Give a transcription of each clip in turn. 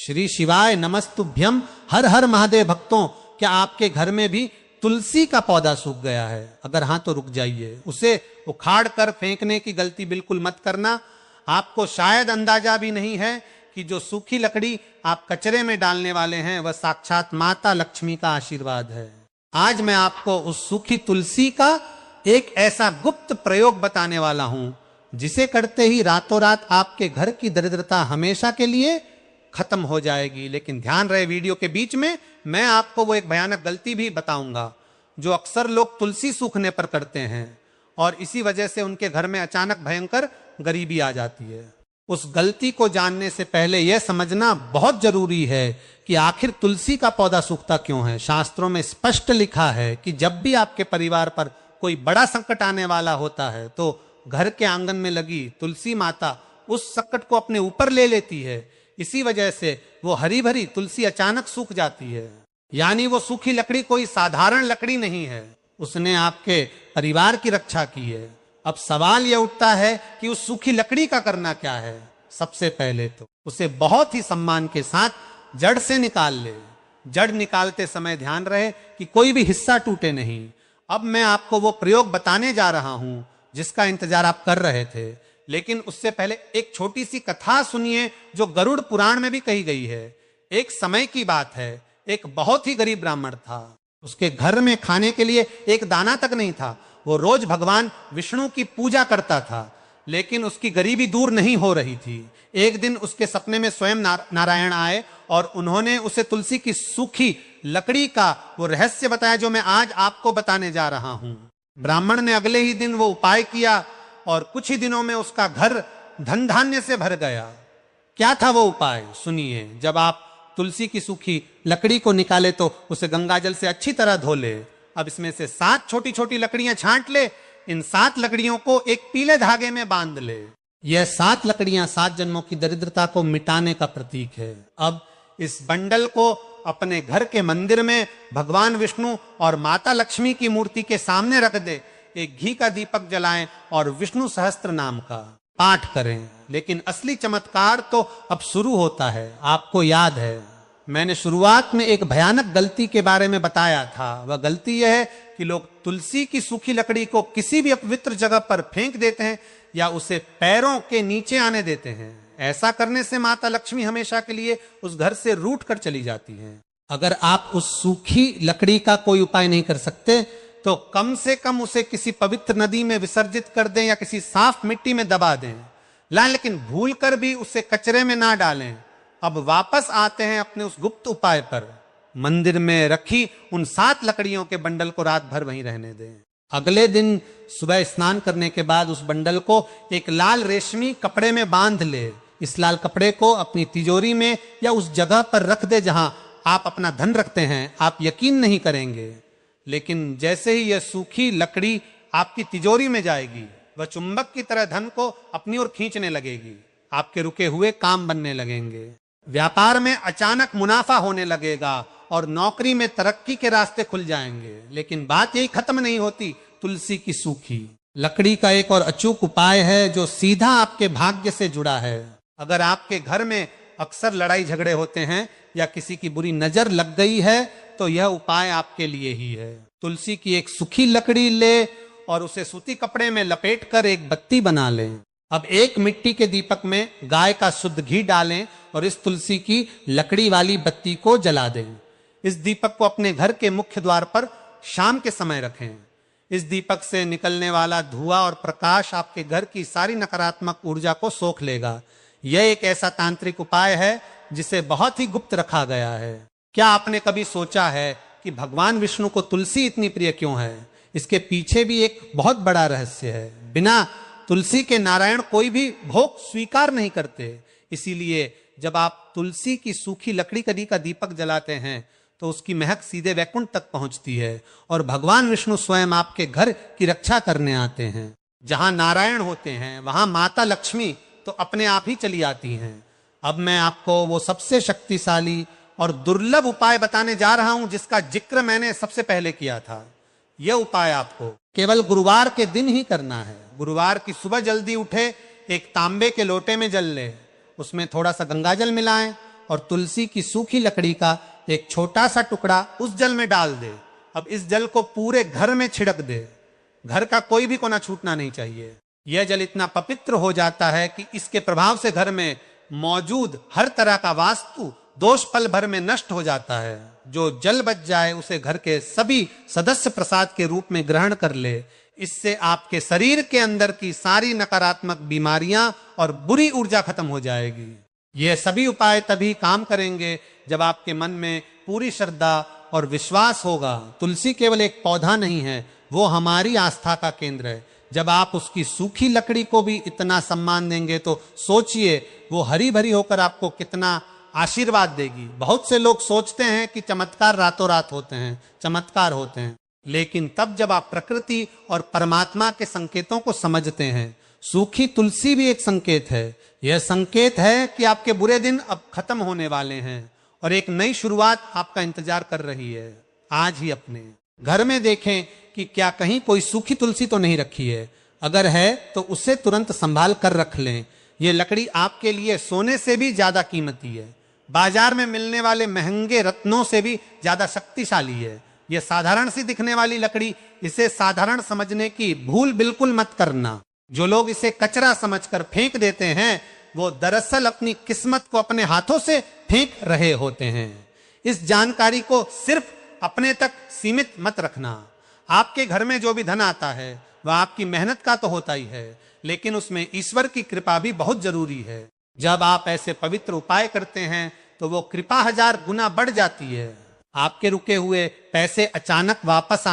श्री शिवाय नमस्तुभ्यम। हर हर महादेव भक्तों, क्या आपके घर में भी तुलसी का पौधा सूख गया है? अगर हाँ तो रुक जाइए, उसे उखाड़ कर फेंकने की गलती बिल्कुल मत करना। आपको शायद अंदाजा भी नहीं है कि जो सूखी लकड़ी आप कचरे में डालने वाले हैं वह साक्षात माता लक्ष्मी का आशीर्वाद है। आज मैं आपको उस सूखी तुलसी का एक ऐसा गुप्त प्रयोग बताने वाला हूं जिसे करते ही रातों रात आपके घर की दरिद्रता हमेशा के लिए खत्म हो जाएगी। लेकिन ध्यान रहे, वीडियो के बीच में मैं आपको वो एक भयानक गलती भी बताऊंगा जो अक्सर लोग तुलसी सूखने पर करते हैं और इसी वजह से उनके घर में अचानक भयंकर गरीबी आ जाती है। उस गलती को जानने से पहले यह समझना बहुत जरूरी है कि आखिर तुलसी का पौधा सूखता क्यों है। शास्त्रों में स्पष्ट लिखा है कि जब भी आपके परिवार पर कोई बड़ा संकट आने वाला होता है तो घर के आंगन में लगी तुलसी माता उस संकट को अपने ऊपर ले लेती है। इसी वजह से वो हरी भरी तुलसी अचानक सूख जाती है। यानी वो सूखी लकड़ी कोई साधारण लकड़ी नहीं है, उसने आपके परिवार की रक्षा की है। अब सवाल यह उठता है कि उस सूखी लकड़ी का करना क्या है। सबसे पहले तो उसे बहुत ही सम्मान के साथ जड़ से निकाल ले। जड़ निकालते समय ध्यान रहे कि कोई भी हिस्सा टूटे नहीं। अब मैं आपको वो प्रयोग बताने जा रहा हूं जिसका इंतजार आप कर रहे थे, लेकिन उससे पहले एक छोटी सी कथा सुनिए जो गरुड़ पुराण में भी कही गई है। एक समय की बात है, एक बहुत ही गरीब ब्राह्मण था। उसके घर में खाने के लिए एक दाना तक नहीं था। वो रोज भगवान विष्णु की पूजा करता था, लेकिन उसकी गरीबी दूर नहीं हो रही थी। एक दिन उसके सपने में स्वयं नारायण आए और उन्होंने उसे तुलसी की सूखी लकड़ी का वो रहस्य बताया जो मैं आज आपको बताने जा रहा हूं। ब्राह्मण ने अगले ही दिन वो उपाय किया और कुछ ही दिनों में उसका घर धन धान्य से भर गया। क्या था वो उपाय, सुनिए। जब आप तुलसी की सूखी लकड़ी को निकाले तो उसे गंगाजल से अच्छी तरह धो ले। अब इसमें से 7 छोटी छोटी लकड़ियां छांट ले। इन 7 लकड़ियों को एक पीले धागे में बांध ले। यह 7 लकड़ियां 7 जन्मों की दरिद्रता को मिटाने का प्रतीक है। अब इस बंडल को अपने घर के मंदिर में भगवान विष्णु और माता लक्ष्मी की मूर्ति के सामने रख दे। एक घी का दीपक जलाएं और विष्णु सहस्त्र नाम का पाठ करें। लेकिन असली चमत्कार तो अब शुरू होता है। आपको याद है मैंने शुरुआत में एक भयानक गलती के बारे में बताया था। वह गलती यह है कि लोग तुलसी की सूखी लकड़ी को किसी भी अपवित्र जगह पर फेंक देते हैं या उसे पैरों के नीचे आने देते हैं। ऐसा करने से माता लक्ष्मी हमेशा के लिए उस घर से रूठ कर चली जाती हैं। अगर आप उस सूखी लकड़ी का कोई उपाय नहीं कर सकते तो कम से कम उसे किसी पवित्र नदी में विसर्जित कर दें या किसी साफ मिट्टी में दबा दें। लेकिन भूल कर भी उसे कचरे में ना डालें। अब वापस आते हैं अपने उस गुप्त उपाय पर। मंदिर में रखी उन 7 लकड़ियों के बंडल को रात भर वहीं रहने दें। अगले दिन सुबह स्नान करने के बाद उस बंडल को एक लाल रेशमी कपड़े में बांध ले। इस लाल कपड़े को अपनी तिजोरी में या उस जगह पर रख दे जहां आप अपना धन रखते हैं। आप यकीन नहीं करेंगे, लेकिन जैसे ही यह सूखी लकड़ी आपकी तिजोरी में जाएगी वह चुंबक की तरह धन को अपनी ओर खींचने लगेगी। आपके रुके हुए काम बनने लगेंगे, व्यापार में अचानक मुनाफा होने लगेगा और नौकरी में तरक्की के रास्ते खुल जाएंगे। लेकिन बात यही खत्म नहीं होती। तुलसी की सूखी लकड़ी का एक और अचूक उपाय है जो सीधा आपके भाग्य से जुड़ा है। अगर आपके घर में अक्सर लड़ाई झगड़े होते हैं या किसी की बुरी नजर लग गई है तो यह उपाय आपके लिए ही है। तुलसी की एक सूखी लकड़ी ले और उसे सूती कपड़े में लपेट कर एक बत्ती बना लें। अब एक मिट्टी के दीपक में गाय का शुद्ध घी डालें और इस तुलसी की लकड़ी वाली बत्ती को जला दें। इस दीपक को अपने घर के मुख्य द्वार पर शाम के समय रखें। इस दीपक से निकलने वाला धुआं और प्रकाश आपके घर की सारी नकारात्मक ऊर्जा को सोख लेगा। यह एक ऐसा तांत्रिक उपाय है जिसे बहुत ही गुप्त रखा गया है। क्या आपने कभी सोचा है कि भगवान विष्णु को तुलसी इतनी प्रिय क्यों है? इसके पीछे भी एक बहुत बड़ा रहस्य है। बिना तुलसी के नारायण कोई भी भोग स्वीकार नहीं करते। इसीलिए जब आप तुलसी की सूखी लकड़ी कड़ी का दीपक जलाते हैं तो उसकी महक सीधे वैकुंठ तक पहुंचती है और भगवान विष्णु स्वयं आपके घर की रक्षा करने आते हैं। जहां नारायण होते हैं वहां माता लक्ष्मी तो अपने आप ही चली आती हैं। अब मैं आपको वो सबसे शक्तिशाली और दुर्लभ उपाय बताने जा रहा हूं जिसका जिक्र मैंने सबसे पहले किया था। यह उपाय आपको केवल गुरुवार के दिन ही करना है। गुरुवार की सुबह जल्दी उठे, एक तांबे के लोटे में जल ले, उसमें थोड़ा सा गंगाजल मिलाएं और तुलसी की सूखी लकड़ी का एक छोटा सा टुकड़ा उस जल में डाल दे। अब इस जल को पूरे घर में छिड़क दे, घर का कोई भी कोना छूटना नहीं चाहिए। यह जल इतना पवित्र हो जाता है कि इसके प्रभाव से घर में मौजूद हर तरह का वास्तु दोष पल भर में नष्ट हो जाता है। जो जल बच जाए उसे घर के सभी सदस्य प्रसाद के रूप में ग्रहण कर ले। इससे आपके शरीर के अंदर की सारी नकारात्मक बीमारियां और बुरी ऊर्जा खत्म हो जाएगी। ये सभी उपाय तभी काम करेंगे जब आपके मन में पूरी श्रद्धा और विश्वास होगा। तुलसी केवल एक पौधा नहीं है, वो हमारी आस्था का केंद्र है। जब आप उसकी सूखी लकड़ी को भी इतना सम्मान देंगे तो सोचिए वो हरी भरी होकर आपको कितना आशीर्वाद देगी। बहुत से लोग सोचते हैं कि चमत्कार रातों रात होते हैं, चमत्कार होते हैं, लेकिन तब जब आप प्रकृति और परमात्मा के संकेतों को समझते हैं। सूखी तुलसी भी एक संकेत है। यह संकेत है कि आपके बुरे दिन अब खत्म होने वाले हैं और एक नई शुरुआत आपका इंतजार कर रही है। आज ही अपने घर में देखें कि क्या कहीं कोई सूखी तुलसी तो नहीं रखी है। अगर है तो उसे तुरंत संभाल कर रख लें। ये लकड़ी आपके लिए सोने से भी ज्यादा कीमती है, बाजार में मिलने वाले महंगे रत्नों से भी ज्यादा शक्तिशाली है। यह साधारण सी दिखने वाली लकड़ी, इसे साधारण समझने की भूल बिल्कुल मत करना। जो लोग इसे कचरा समझकर फेंक देते हैं वो दरअसल अपनी किस्मत को अपने हाथों से फेंक रहे होते हैं। इस जानकारी को सिर्फ अपने तक सीमित मत रखना। आपके घर में जो भी धन आता है वह आपकी मेहनत का तो होता ही है, लेकिन उसमें ईश्वर की कृपा भी बहुत जरूरी है। जब आप ऐसे पवित्र उपाय करते हैं तो वो कृपा 1000 गुना बढ़ जाती है। आपके रुके हुए पैसे अचानक वापस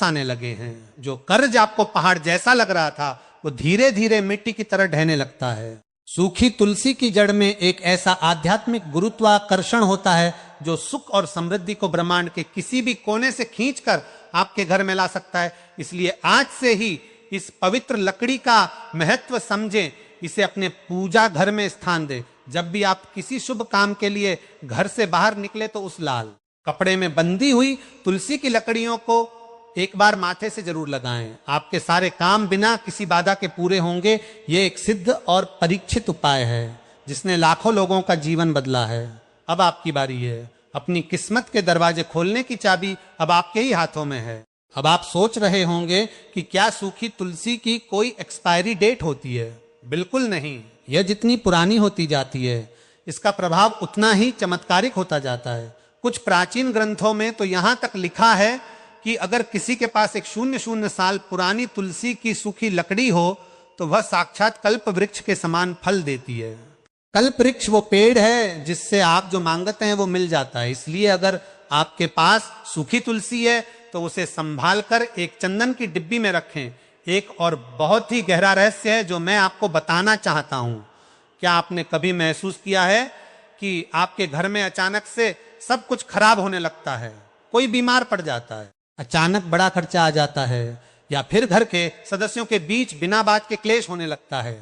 आने लगे हैं। जो कर्ज आपको पहाड़ जैसा लग रहा था वो धीरे धीरे मिट्टी की तरह ढहने लगता है। सूखी तुलसी की जड़ में एक ऐसा आध्यात्मिक गुरुत्वाकर्षण होता है जो सुख और समृद्धि को ब्रह्मांड के किसी भी कोने से खींचकर आपके घर में ला सकता है। इसलिए आज से ही इस पवित्र लकड़ी का महत्व समझें, इसे अपने पूजा घर में स्थान दें। जब भी आप किसी शुभ काम के लिए घर से बाहर निकले तो उस लाल कपड़े में बंधी हुई तुलसी की लकड़ियों को एक बार माथे से जरूर लगाएं। आपके सारे काम बिना किसी बाधा के पूरे होंगे। ये एक सिद्ध और परीक्षित उपाय है जिसने लाखों लोगों का जीवन बदला है। अब आपकी बारी है। अपनी किस्मत के दरवाजे खोलने की चाबी अब आपके ही हाथों में है। अब आप सोच रहे होंगे कि क्या सूखी तुलसी की कोई एक्सपायरी डेट होती है? बिल्कुल नहीं। यह जितनी पुरानी होती जाती है इसका प्रभाव उतना ही चमत्कारिक होता जाता है। कुछ प्राचीन ग्रंथों में तो यहाँ तक लिखा है कि अगर किसी के पास एक 0 साल पुरानी तुलसी की सूखी लकड़ी हो तो वह साक्षात कल्प वृक्ष के समान फल देती है। कल्प वृक्ष वो पेड़ है जिससे आप जो मांगते हैं वो मिल जाता है। इसलिए अगर आपके पास सूखी तुलसी है तो उसे संभाल कर एक चंदन की डिब्बी में रखें। एक और बहुत ही गहरा रहस्य है जो मैं आपको बताना चाहता हूं। क्या आपने कभी महसूस किया है कि आपके घर में अचानक से सब कुछ खराब होने लगता है? कोई बीमार पड़ जाता है, अचानक बड़ा खर्चा आ जाता है, या फिर घर के सदस्यों के बीच बिना बात के क्लेश होने लगता है।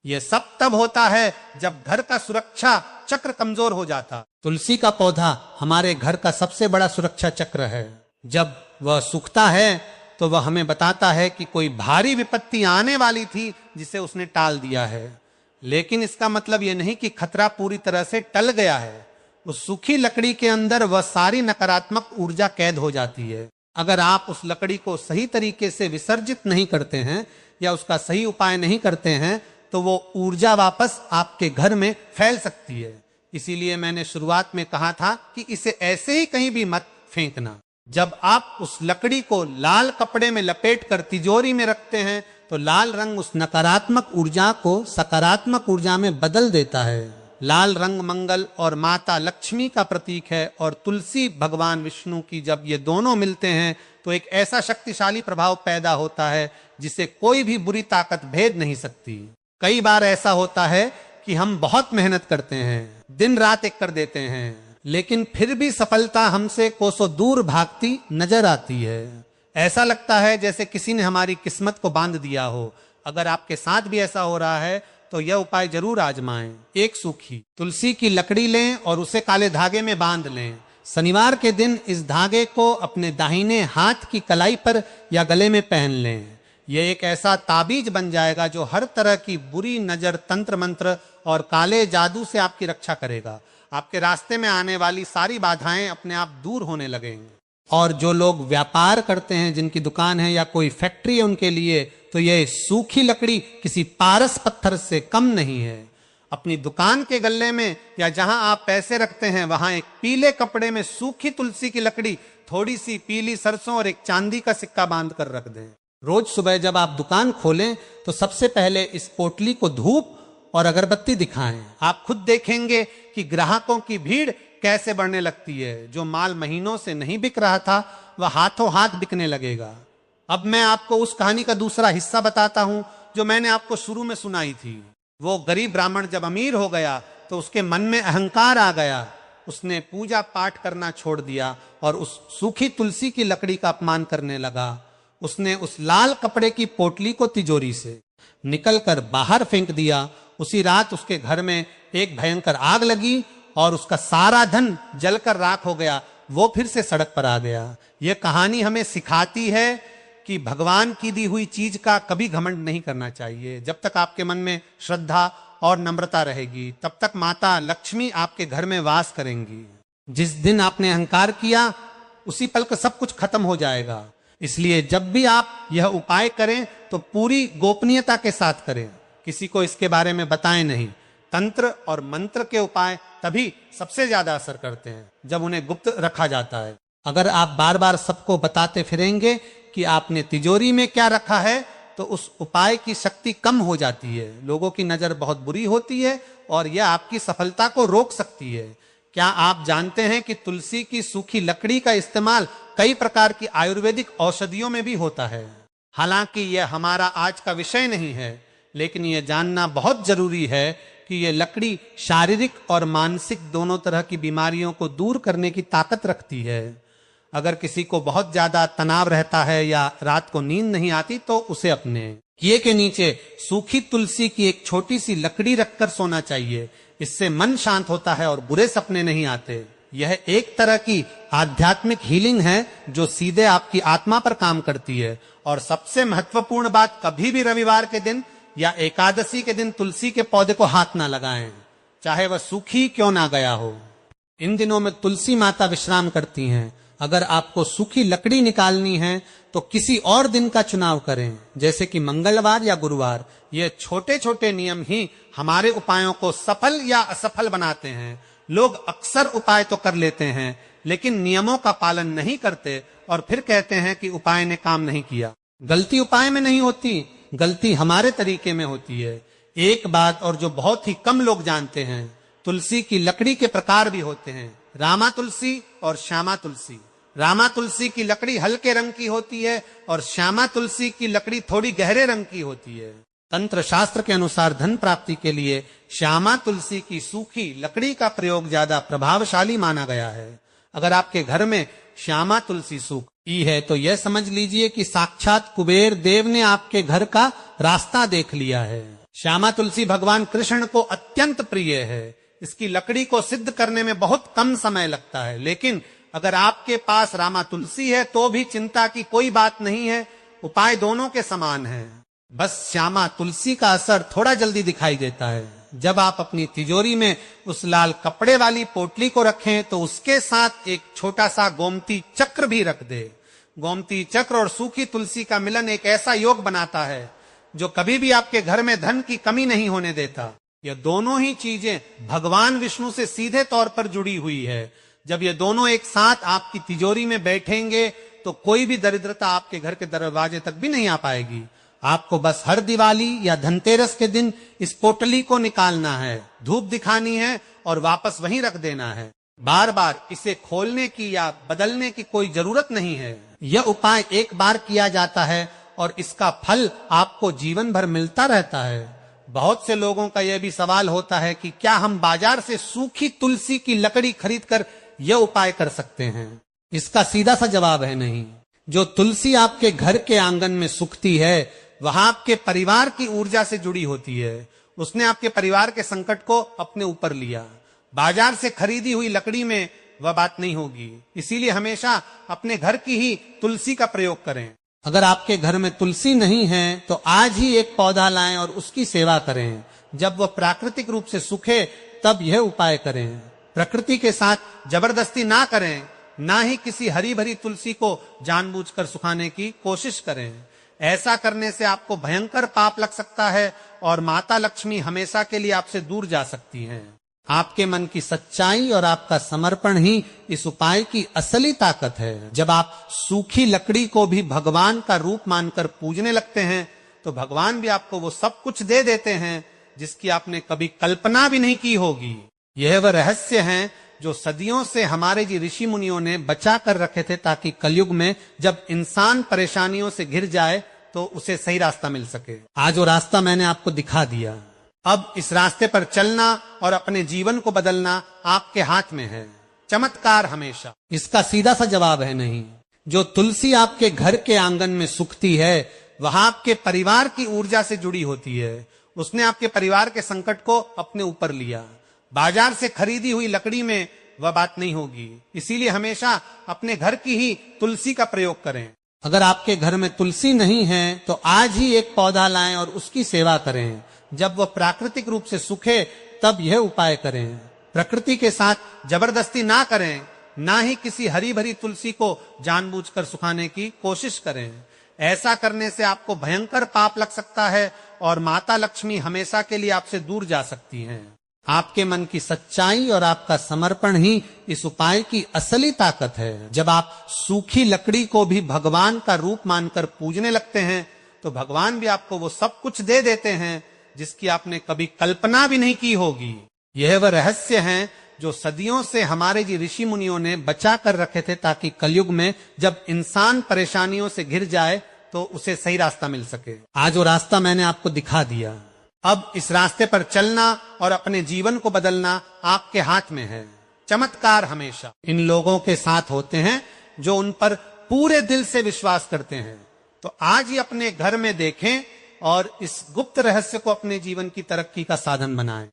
यह सब तब होता है जब घर का सुरक्षा चक्र कमजोर हो जाता। तुलसी का पौधा हमारे घर का सबसे बड़ा सुरक्षा चक्र है। जब वह सूखता है तो वह हमें बताता है कि कोई भारी विपत्ति आने वाली थी जिसे उसने टाल दिया है। लेकिन इसका मतलब यह नहीं कि खतरा पूरी तरह से टल गया है। उस सूखी लकड़ी के अंदर वह सारी नकारात्मक ऊर्जा कैद हो जाती है। अगर आप उस लकड़ी को सही तरीके से विसर्जित नहीं करते हैं या उसका सही उपाय नहीं करते हैं तो वो ऊर्जा वापस आपके घर में फैल सकती है। इसीलिए मैंने शुरुआत में कहा था कि इसे ऐसे ही कहीं भी मत फेंकना। जब आप उस लकड़ी को लाल कपड़े में लपेट कर तिजोरी में रखते हैं तो लाल रंग उस नकारात्मक ऊर्जा को सकारात्मक ऊर्जा में बदल देता है। लाल रंग मंगल और माता लक्ष्मी का प्रतीक है और तुलसी भगवान विष्णु की जब ये दोनों मिलते हैं तो एक ऐसा शक्तिशाली प्रभाव पैदा होता है जिसे कोई भी बुरी ताकत भेद नहीं सकती। कई बार ऐसा होता है कि हम बहुत मेहनत करते हैं, दिन रात एक कर देते हैं, लेकिन फिर भी सफलता हमसे कोसों दूर भागती नजर आती है। ऐसा लगता है जैसे किसी ने हमारी किस्मत को बांध दिया हो। अगर आपके साथ भी ऐसा हो रहा है तो यह उपाय जरूर आजमाएं। एक सूखी तुलसी की लकड़ी लें और उसे काले धागे में बांध लें। शनिवार के दिन इस धागे को अपने दाहिने हाथ की कलाई पर या गले में पहन लें। ये एक ऐसा ताबीज बन जाएगा जो हर तरह की बुरी नजर, तंत्र मंत्र और काले जादू से आपकी रक्षा करेगा। आपके रास्ते में आने वाली सारी बाधाएं अपने आप दूर होने लगेंगी। और जो लोग व्यापार करते हैं, जिनकी दुकान है या कोई फैक्ट्री है उनके लिए, तो ये सूखी लकड़ी किसी पारस पत्थर से कम नहीं है। अपनी दुकान के गल्ले में या जहां आप पैसे रखते हैं वहां एक पीले कपड़े में सूखी तुलसी की लकड़ी, थोड़ी सी पीली सरसों और एक चांदी का सिक्का बांध कर रख दें। रोज सुबह जब आप दुकान खोलें तो सबसे पहले इस पोटली को धूप और अगरबत्ती दिखाएं। आप खुद देखेंगे कि ग्राहकों की भीड़ कैसे बढ़ने लगती है। जो माल महीनों से नहीं बिक रहा था वह हाथों हाथ बिकने लगेगा। अब मैं आपको उस कहानी का दूसरा हिस्सा बताता हूं जो मैंने आपको शुरू में सुनाई थी। वो गरीब ब्राह्मण जब अमीर हो गया तो उसके मन में अहंकार आ गया। उसने पूजा पाठ करना छोड़ दिया और उस सूखी तुलसी की लकड़ी का अपमान करने लगा। उसने उस लाल कपड़े की पोटली को तिजोरी से निकलकर बाहर फेंक दिया। उसी रात उसके घर में एक भयंकर आग लगी और उसका सारा धन जलकर राख हो गया। वो फिर से सड़क पर आ गया। यह कहानी हमें सिखाती है कि भगवान की दी हुई चीज का कभी घमंड नहीं करना चाहिए। जब तक आपके मन में श्रद्धा और नम्रता रहेगी तब तक माता लक्ष्मी आपके घर में वास करेंगी। जिस दिन आपने अहंकार किया उसी पल का सब कुछ खत्म हो जाएगा। इसलिए जब भी आप यह उपाय करें तो पूरी गोपनीयता के साथ करें, किसी को इसके बारे में बताएं नहीं। तंत्र और मंत्र के उपाय तभी सबसे ज्यादा असर करते हैं जब उन्हें गुप्त रखा जाता है। अगर आप बार बार सबको बताते फिरेंगे कि आपने तिजोरी में क्या रखा है तो उस उपाय की शक्ति कम हो जाती है। लोगों की नजर बहुत बुरी होती है और यह आपकी सफलता को रोक सकती है। क्या आप जानते हैं कि तुलसी की सूखी लकड़ी का इस्तेमाल कई प्रकार की आयुर्वेदिक औषधियों में भी होता है। हालांकि यह हमारा आज का विषय नहीं है, लेकिन यह जानना बहुत जरूरी है कि यह लकड़ी शारीरिक और मानसिक दोनों तरह की बीमारियों को दूर करने की ताकत रखती है। अगर किसी को बहुत ज्यादा तनाव रहता है या रात को नींद नहीं आती तो उसे अपने किए के नीचे सूखी तुलसी की एक छोटी सी लकड़ी रखकर सोना चाहिए। इससे मन शांत होता है और बुरे सपने नहीं आते। यह एक तरह की आध्यात्मिक हीलिंग है जो सीधे आपकी आत्मा पर काम करती है। और सबसे महत्वपूर्ण बात, कभी भी रविवार के दिन या एकादशी के दिन तुलसी के पौधे को हाथ ना लगाएं, चाहे वह सूखी क्यों ना गया हो। इन दिनों में तुलसी माता विश्राम करती हैं। अगर आपको सूखी लकड़ी निकालनी है तो किसी और दिन का चुनाव करें, जैसे कि मंगलवार या गुरुवार। ये छोटे छोटे नियम ही हमारे उपायों को सफल या असफल बनाते हैं। लोग अक्सर उपाय तो कर लेते हैं लेकिन नियमों का पालन नहीं करते और फिर कहते हैं कि उपाय ने काम नहीं किया। गलती उपाय में नहीं होती, गलती हमारे तरीके में होती है। एक बात और जो बहुत ही कम लोग जानते हैं, तुलसी की लकड़ी के प्रकार भी होते हैं, रामा तुलसी और श्यामा तुलसी। रामा तुलसी की लकड़ी हल्के रंग की होती है और श्यामा तुलसी की लकड़ी थोड़ी गहरे रंग की होती है। तंत्र शास्त्र के अनुसार धन प्राप्ति के लिए श्यामा तुलसी की सूखी लकड़ी का प्रयोग ज्यादा प्रभावशाली माना गया है। अगर आपके घर में श्यामा तुलसी सूखी है तो यह समझ लीजिए कि साक्षात कुबेर देव ने आपके घर का रास्ता देख लिया है। श्यामा तुलसी भगवान कृष्ण को अत्यंत प्रिय है। इसकी लकड़ी को सिद्ध करने में बहुत कम समय लगता है। लेकिन अगर आपके पास रामा तुलसी है तो भी चिंता की कोई बात नहीं है। उपाय दोनों के समान है, बस श्यामा तुलसी का असर थोड़ा जल्दी दिखाई देता है। जब आप अपनी तिजोरी में उस लाल कपड़े वाली पोटली को रखें तो उसके साथ एक छोटा सा गोमती चक्र भी रख दे। गोमती चक्र और सूखी तुलसी का मिलन एक ऐसा योग बनाता है जो कभी भी आपके घर में धन की कमी नहीं होने देता। यह दोनों ही चीजें भगवान विष्णु से सीधे तौर पर जुड़ी हुई है। जब ये दोनों एक साथ आपकी तिजोरी में बैठेंगे तो कोई भी दरिद्रता आपके घर के दरवाजे तक भी नहीं आ पाएगी। आपको बस हर दिवाली या धनतेरस के दिन इस पोटली को निकालना है, धूप दिखानी है और वापस वहीं रख देना है। बार बार इसे खोलने की या बदलने की कोई जरूरत नहीं है। यह उपाय एक बार किया जाता है और इसका फल आपको जीवन भर मिलता रहता है। बहुत से लोगों का यह भी सवाल होता है कि क्या हम बाजार से सूखी तुलसी की लकड़ी खरीदकर यह उपाय कर सकते हैं। इसका सीधा सा जवाब है नहीं। जो तुलसी आपके घर के आंगन में सूखती है वहां आपके परिवार की ऊर्जा से जुड़ी होती है। उसने आपके परिवार के संकट को अपने ऊपर लिया। बाजार से खरीदी हुई लकड़ी में वह बात नहीं होगी। इसीलिए हमेशा अपने घर की ही तुलसी का प्रयोग करें। अगर आपके घर में तुलसी नहीं है तो आज ही एक पौधा लाएं और उसकी सेवा करें। जब वह प्राकृतिक रूप से सूखे तब यह उपाय करें। प्रकृति के साथ जबरदस्ती ना करें, ना ही किसी हरी भरी तुलसी को जानबूझकर सुखाने की कोशिश करें। ऐसा करने से आपको भयंकर पाप लग सकता है और माता लक्ष्मी हमेशा के लिए आपसे दूर जा सकती हैं। आपके मन की सच्चाई और आपका समर्पण ही इस उपाय की असली ताकत है। जब आप सूखी लकड़ी को भी भगवान का रूप मानकर पूजने लगते हैं तो भगवान भी आपको वो सब कुछ दे देते हैं जिसकी आपने कभी कल्पना भी नहीं की होगी। यह वह रहस्य हैं जो सदियों से हमारे जी ऋषि मुनियों ने बचा कर रखे थे, ताकि कलयुग में जब इंसान परेशानियों से घिर जाए तो उसे सही रास्ता मिल सके। आज वो रास्ता मैंने आपको दिखा दिया। अब इस रास्ते पर चलना और अपने जीवन को बदलना आपके हाथ में है। चमत्कार हमेशा इसका सीधा सा जवाब है नहीं। जो तुलसी आपके घर के आंगन में सूखती है वह आपके परिवार की ऊर्जा से जुड़ी होती है। उसने आपके परिवार के संकट को अपने ऊपर लिया। बाजार से खरीदी हुई लकड़ी में वह बात नहीं होगी। इसीलिए हमेशा अपने घर की ही तुलसी का प्रयोग करें। अगर आपके घर में तुलसी नहीं है तो आज ही एक पौधा लाएं और उसकी सेवा करें। जब वह प्राकृतिक रूप से सूखे तब यह उपाय करें। प्रकृति के साथ जबरदस्ती ना करें, ना ही किसी हरी भरी तुलसी को जानबूझकर सुखाने की कोशिश करें। ऐसा करने से आपको भयंकर पाप लग सकता है और माता लक्ष्मी हमेशा के लिए आपसे दूर जा सकती हैं। आपके मन की सच्चाई और आपका समर्पण ही इस उपाय की असली ताकत है। जब आप सूखी लकड़ी को भी भगवान का रूप मानकर पूजने लगते हैं तो भगवान भी आपको वो सब कुछ दे देते हैं जिसकी आपने कभी कल्पना भी नहीं की होगी। यह वह रहस्य हैं जो सदियों से हमारे जी ऋषि मुनियों ने बचा कर रखे थे, ताकि कलयुग में जब इंसान परेशानियों से घिर जाए तो उसे सही रास्ता मिल सके। आज वो रास्ता मैंने आपको दिखा दिया। अब इस रास्ते पर चलना और अपने जीवन को बदलना आपके हाथ में है। चमत्कार हमेशा इन लोगों के साथ होते हैं जो उन पर पूरे दिल से विश्वास करते हैं। तो आज ही अपने घर में देखें और इस गुप्त रहस्य को अपने जीवन की तरक्की का साधन बनाएं।